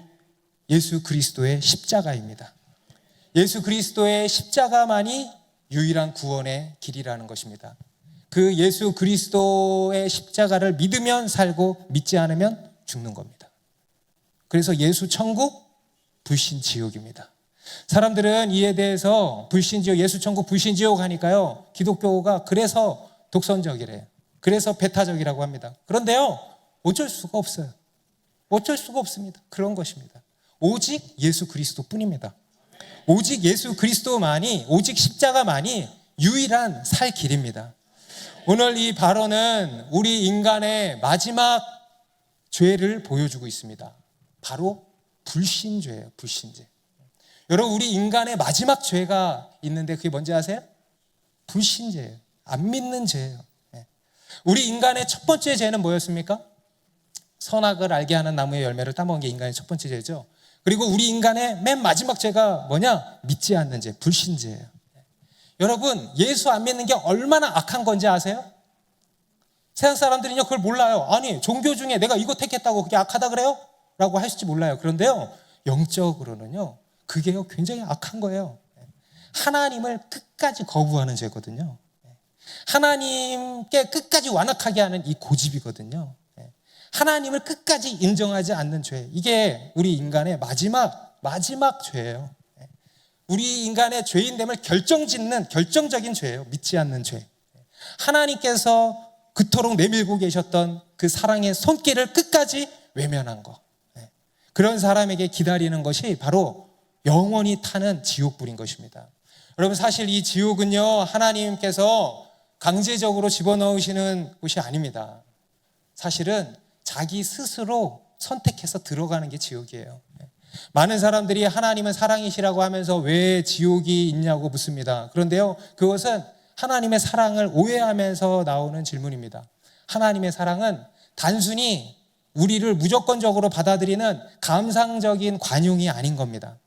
예수 그리스도의 십자가입니다. 예수 그리스도의 십자가만이 유일한 구원의 길이라는 것입니다. 그 예수 그리스도의 십자가를 믿으면 살고 믿지 않으면 죽는 겁니다. 그래서 예수 천국, 불신 지옥입니다. 사람들은 이에 대해서 불신 지옥, 예수 천국, 불신 지옥 하니까요, 기독교가 그래서 독선적이래요. 그래서 배타적이라고 합니다. 그런데요, 어쩔 수가 없어요. 어쩔 수가 없습니다. 그런 것입니다. 오직 예수 그리스도뿐입니다. 오직 예수 그리스도만이, 오직 십자가만이 유일한 살 길입니다. 오늘 이 발언은 우리 인간의 마지막 죄를 보여주고 있습니다. 바로 불신죄예요. 불신죄. 여러분, 우리 인간의 마지막 죄가 있는데 그게 뭔지 아세요? 불신죄예요. 안 믿는 죄예요. 우리 인간의 첫 번째 죄는 뭐였습니까? 선악을 알게 하는 나무의 열매를 따먹은 게 인간의 첫 번째 죄죠. 그리고 우리 인간의 맨 마지막 죄가 뭐냐? 믿지 않는 죄, 불신죄예요. 여러분, 예수 안 믿는 게 얼마나 악한 건지 아세요? 세상 사람들은요, 그걸 몰라요. 아니, 종교 중에 내가 이거 택했다고 그게 악하다 그래요? 라고 하실지 몰라요. 그런데요, 영적으로는요, 그게요, 굉장히 악한 거예요. 하나님을 끝까지 거부하는 죄거든요. 하나님께 끝까지 완악하게 하는 이 고집이거든요. 하나님을 끝까지 인정하지 않는 죄, 이게 우리 인간의 마지막 죄예요. 우리 인간의 죄인됨을 결정짓는 결정적인 죄예요. 믿지 않는 죄. 하나님께서 그토록 내밀고 계셨던 그 사랑의 손길을 끝까지 외면한 것. 그런 사람에게 기다리는 것이 바로 영원히 타는 지옥불인 것입니다. 여러분, 사실 이 지옥은요, 하나님께서 강제적으로 집어넣으시는 곳이 아닙니다. 사실은 자기 스스로 선택해서 들어가는 게 지옥이에요. 많은 사람들이 하나님은 사랑이시라고 하면서 왜 지옥이 있냐고 묻습니다. 그런데요, 그것은 하나님의 사랑을 오해하면서 나오는 질문입니다. 하나님의 사랑은 단순히 우리를 무조건적으로 받아들이는 감상적인 관용이 아닌 겁니다.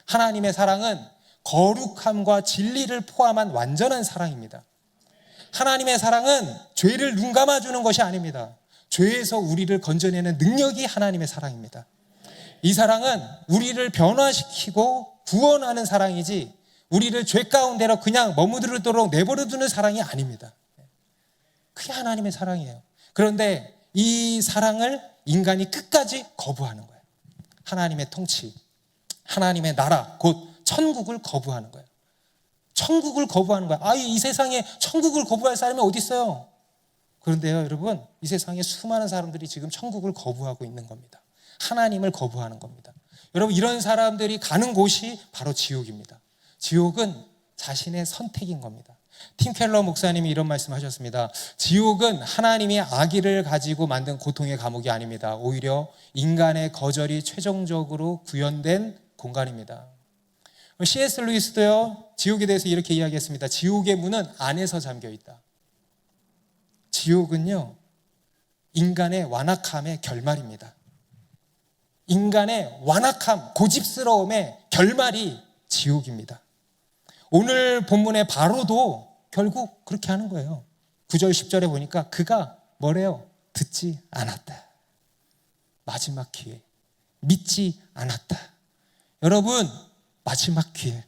하나님의 사랑은 거룩함과 진리를 포함한 완전한 사랑입니다. 하나님의 사랑은 죄를 눈 감아주는 것이 아닙니다. 죄에서 우리를 건져내는 능력이 하나님의 사랑입니다. 이 사랑은 우리를 변화시키고 구원하는 사랑이지 우리를 죄 가운데로 그냥 머무르도록 내버려두는 사랑이 아닙니다. 그게 하나님의 사랑이에요. 그런데 이 사랑을 인간이 끝까지 거부하는 거예요. 하나님의 통치, 하나님의 나라, 곧 천국을 거부하는 거예요. 천국을 거부하는 거예요. 이 세상에 천국을 거부할 사람이 어디 있어요? 그런데요, 여러분, 이 세상에 수많은 사람들이 지금 천국을 거부하고 있는 겁니다. 하나님을 거부하는 겁니다. 여러분, 이런 사람들이 가는 곳이 바로 지옥입니다. 지옥은 자신의 선택인 겁니다. 팀 켈러 목사님이 이런 말씀하셨습니다. 지옥은 하나님이 악의를 가지고 만든 고통의 감옥이 아닙니다. 오히려 인간의 거절이 최종적으로 구현된 공간입니다. C.S. 루이스도요, 지옥에 대해서 이렇게 이야기했습니다. 지옥의 문은 안에서 잠겨 있다. 지옥은요, 인간의 완악함의 결말입니다. 인간의 완악함, 고집스러움의 결말이 지옥입니다. 오늘 본문의 바로도 결국 그렇게 하는 거예요. 9절 10절에 보니까 그가 뭐래요? 듣지 않았다. 마지막 기회. 믿지 않았다. 여러분, 마지막 기회.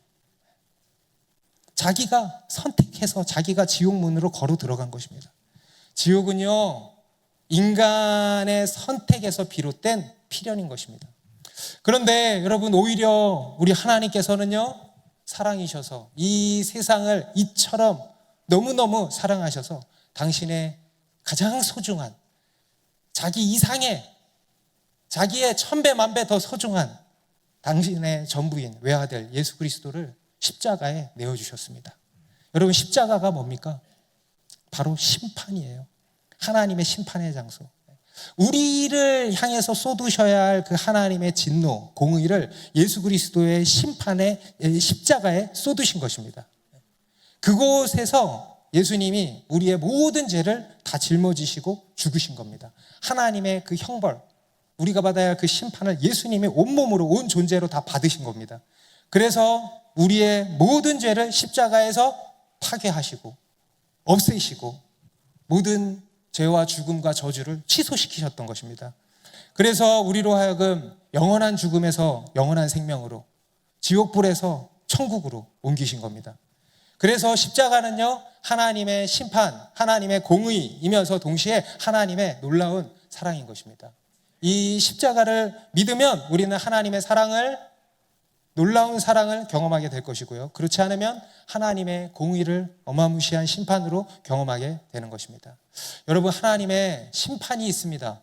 자기가 선택해서 자기가 지옥 문으로 걸어 들어간 것입니다. 지옥은요, 인간의 선택에서 비롯된 필연인 것입니다. 그런데 여러분, 오히려 우리 하나님께서는요, 사랑이셔서 이 세상을 이처럼 너무너무 사랑하셔서 당신의 가장 소중한, 자기 이상의, 자기의 1000배 만배 더 소중한 당신의 전부인 외아들 예수 그리스도를 십자가에 내어주셨습니다. 여러분, 십자가가 뭡니까? 바로 심판이에요. 하나님의 심판의 장소. 우리를 향해서 쏟으셔야 할 그 하나님의 진노, 공의를 예수 그리스도의 심판의 십자가에 쏟으신 것입니다. 그곳에서 예수님이 우리의 모든 죄를 다 짊어지시고 죽으신 겁니다. 하나님의 그 형벌, 우리가 받아야 할 그 심판을 예수님이 온몸으로 온 존재로 다 받으신 겁니다. 그래서 우리의 모든 죄를 십자가에서 파괴하시고 없애시고 모든 죄와 죽음과 저주를 취소시키셨던 것입니다. 그래서 우리로 하여금 영원한 죽음에서 영원한 생명으로, 지옥불에서 천국으로 옮기신 겁니다. 그래서 십자가는요, 하나님의 심판, 하나님의 공의이면서 동시에 하나님의 놀라운 사랑인 것입니다. 이 십자가를 믿으면 우리는 하나님의 사랑을, 놀라운 사랑을 경험하게 될 것이고요. 그렇지 않으면 하나님의 공의를 어마무시한 심판으로 경험하게 되는 것입니다. 여러분, 하나님의 심판이 있습니다.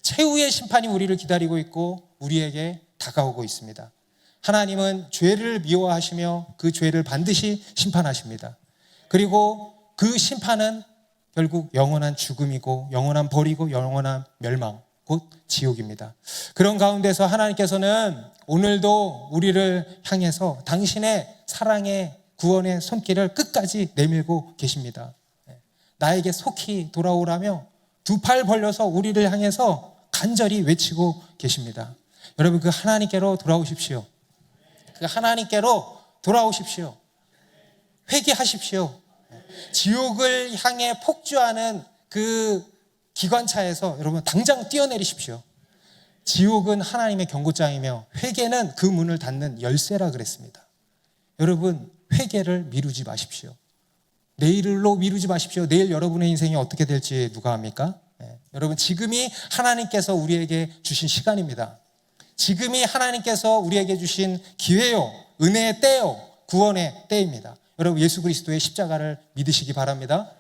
최후의 심판이 우리를 기다리고 있고 우리에게 다가오고 있습니다. 하나님은 죄를 미워하시며 그 죄를 반드시 심판하십니다. 그리고 그 심판은 결국 영원한 죽음이고 영원한 벌이고 영원한 멸망, 곧 지옥입니다. 그런 가운데서 하나님께서는 오늘도 우리를 향해서 당신의 사랑의 구원의 손길을 끝까지 내밀고 계십니다. 나에게 속히 돌아오라며 두 팔 벌려서 우리를 향해서 간절히 외치고 계십니다. 여러분, 그 하나님께로 돌아오십시오. 그 하나님께로 돌아오십시오. 회개하십시오. 지옥을 향해 폭주하는 그 기관차에서 여러분 당장 뛰어내리십시오. 지옥은 하나님의 경고장이며 회개는 그 문을 닫는 열쇠라 그랬습니다. 여러분, 회개를 미루지 마십시오. 내일로 미루지 마십시오. 내일 여러분의 인생이 어떻게 될지 누가 압니까? 여러분, 지금이 하나님께서 우리에게 주신 시간입니다. 지금이 하나님께서 우리에게 주신 기회요, 은혜의 때요, 구원의 때입니다. 여러분, 예수 그리스도의 십자가를 믿으시기 바랍니다.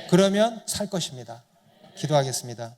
그러면 살 것입니다. 기도하겠습니다.